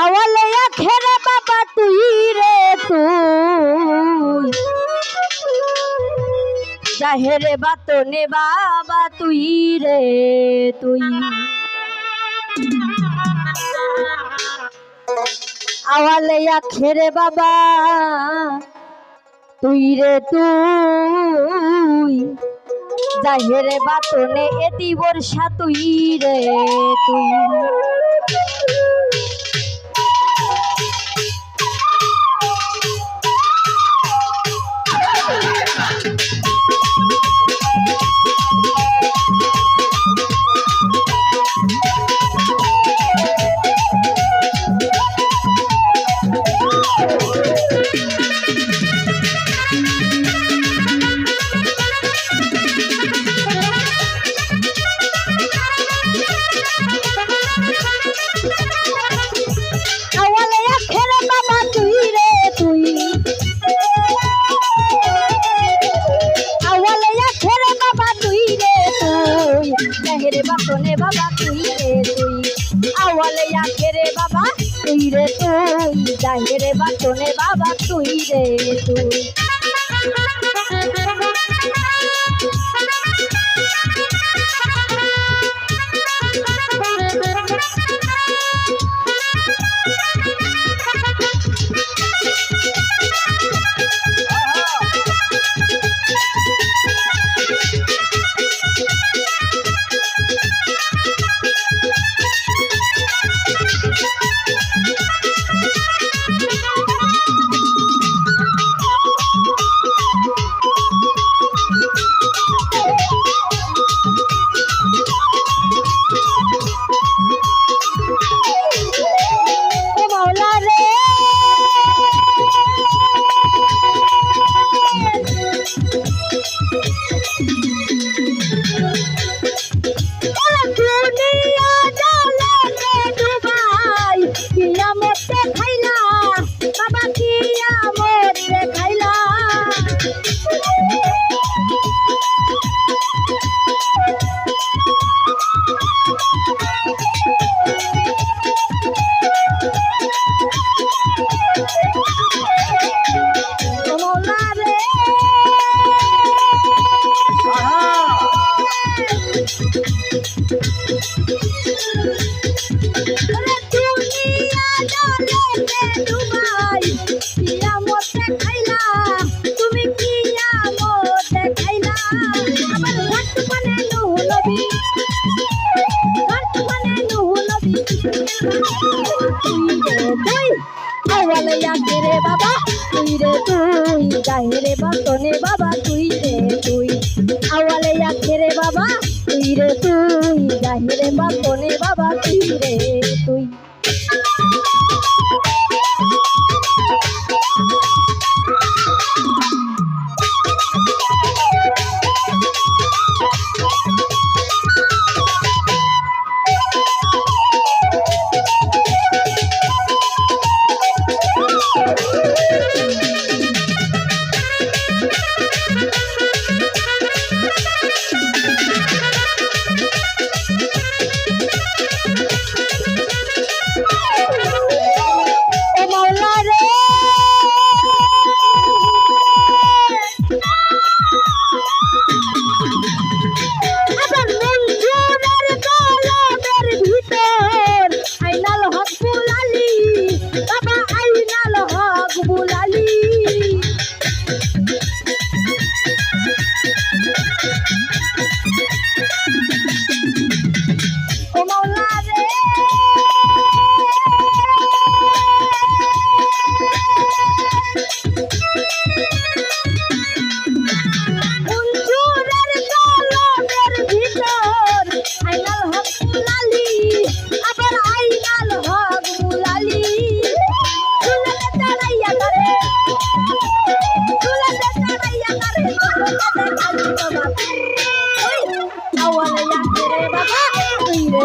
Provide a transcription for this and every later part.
আওয়ালে আখেরে বাবা তুই রে তুই জাহেরে বাতনে বাবা তুই রে তুই আওয়ালে আখেরে বাবা তুই রে তুই জাহেরে বাতনে এতি বর্ষা তুই রে তুই বাতনে বাবা তুই রে তুই আওয়ালে আখেরে বাবা তুই রে তুই জাহেরে বাতনে বাবা তুই রে তুই আওয়ালে আখেরে বাবা তুই রে তুই জাহেরে বাতনে বাবা তুই রে তুই আওয়ালে আখেরে বাবা তুই রে তুই জাহেরে বাতনে বাবা তুই রে তুই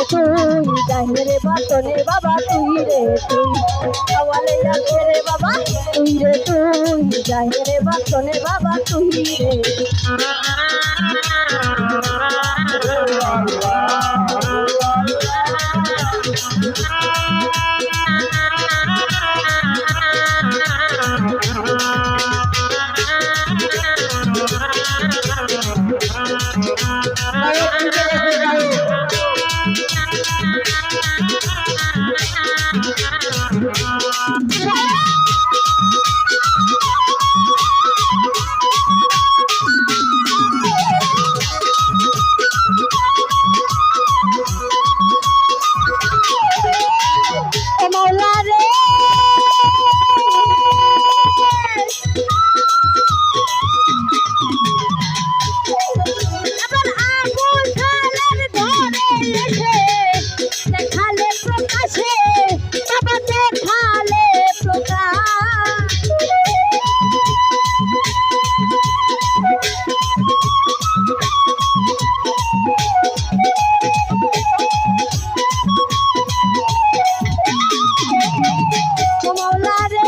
তুই জাহেরে বাতনে বাবা তুই রে তুই আওয়ালে আখেরে বাবা তুই রে তুই জাহেরে বাতনে বাবা তুই রে মাওলা রে আবার আবু ঝালের ধরে এসে দেখালে প্রকাশে বাবা দেখালে প্রকাশ মাওলা রে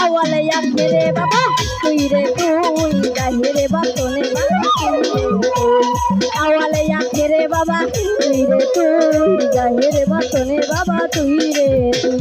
আওয়ালে আখে রে বাবা তুই রে তুই গাহি রে বাতনে আওয়ালে আখে রে বাবা তুই রে তুই গাহি রে বাতনে বাবা তুই রে তুই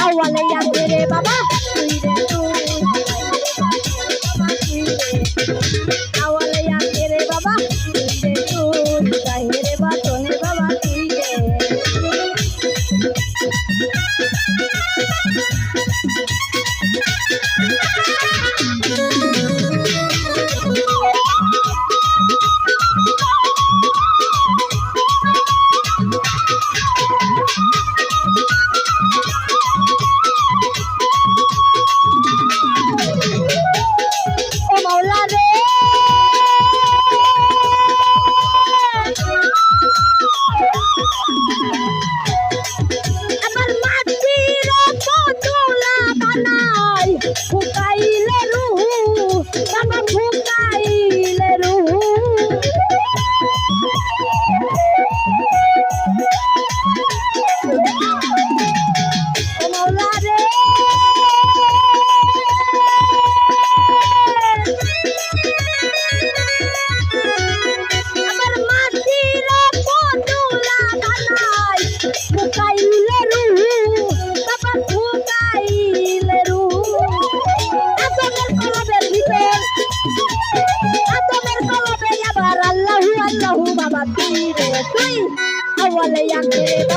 আওয়ালে আখে রে বাবা তুই রে তুই আওয়ালে আখে রে বাবা তুই রে তুই গাহি রে বাতনে বাবা তুই রে আওয়ালে আখে রে বাবা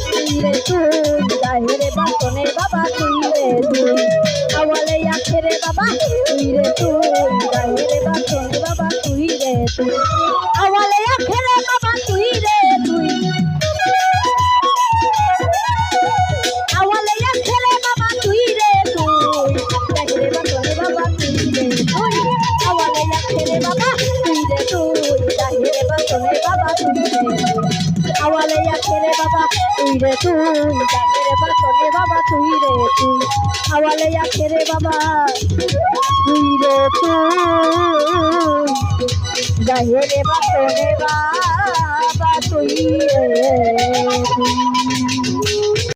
তুই রে তুই গাহি রে বাতনে বাবা তুই রে তুই আওয়ালে আখে রে বাবা তুই রে তুই গাহি রে বাতনে বাবা তুই রে তুই আওয়ালে আখে রে বাবা তুই রে তুই আওয়ালে আখে রে বাবা তুই রে তুই গাহি রে বাতনে বাবা তুই রে তুই আওয়ালে আখে রে বাবা তুই রে তুই গাহি রে বাতনে বাবা তুই রে আওয়ালে আখে রে বাবা তুই রে তুই গাহি রে বাতনে বাবা তুই রে তুই আওয়ালে আখেরে বাবা তুই রে তুই গাহে রে বাতনে বাবা তুই রে তুই